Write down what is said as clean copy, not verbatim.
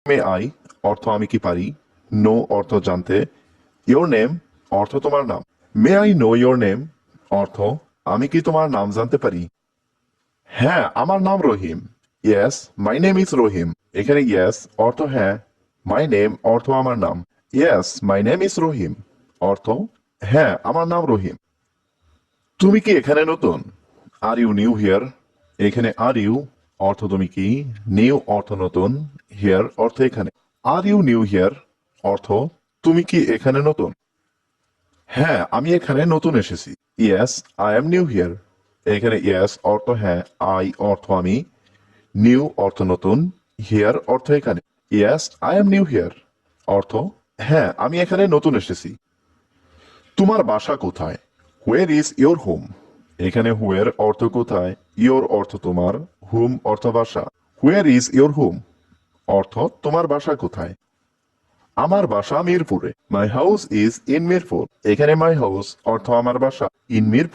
May I অর্থ আমি কি পারি, নো অর্থ জানতে, ইয়োর নেম অর্থ তোমার নাম। May I know your name অর্থ আমি কি তোমার নাম জানতে পারি। হ্যাঁ, আমার নাম রহিম। ইয়েস মাই নেম ইজ রহিম। এখানে ইয়েস অর্থ হ্যাঁ, মাই নেম অর্থ আমার নাম। ইয়েস মাই নেম ইজ রহিম অর্থ হ্যাঁ, আমার নাম রহিম। তুমি কি এখানে নতুন, আর ইউ নিউ হিয়ার। এখানে আর ইউ অর্থ তুমি কি, নিউ অর্থ নতুন, হিয়ার অর্থ এখানে। আর ইউ নিউ হিয়ার অর্থ তুমি কি এখানে নতুন। হ্যাঁ, আমি এখানে নতুন এসেছি। Yes I am new here. এখানে ইয়েস অর্থ হ্যাঁ, আই অর্থ আমি, নিউ অর্থ নতুন, হিয়ার অর্থ এখানে। Yes I am new here অর্থ হ্যাঁ, আমি এখানে নতুন এসেছি। তোমার বাসা কোথায়, হোয়ার ইজ ইয়োর হোম। এখানে হোয়ার অর্থ কোথায়, ইয়োর অর্থ তোমার, হোম অর্থ বাসা। হোয়ার ইজ ইয়োর হোম অর্থ তোমার বাসা কোথায়। আমার বাসা মিরপুরে। My house is in Mirpur. এখানে মাই হাউস অর্থ আমার বাসা, ইন মিরপুর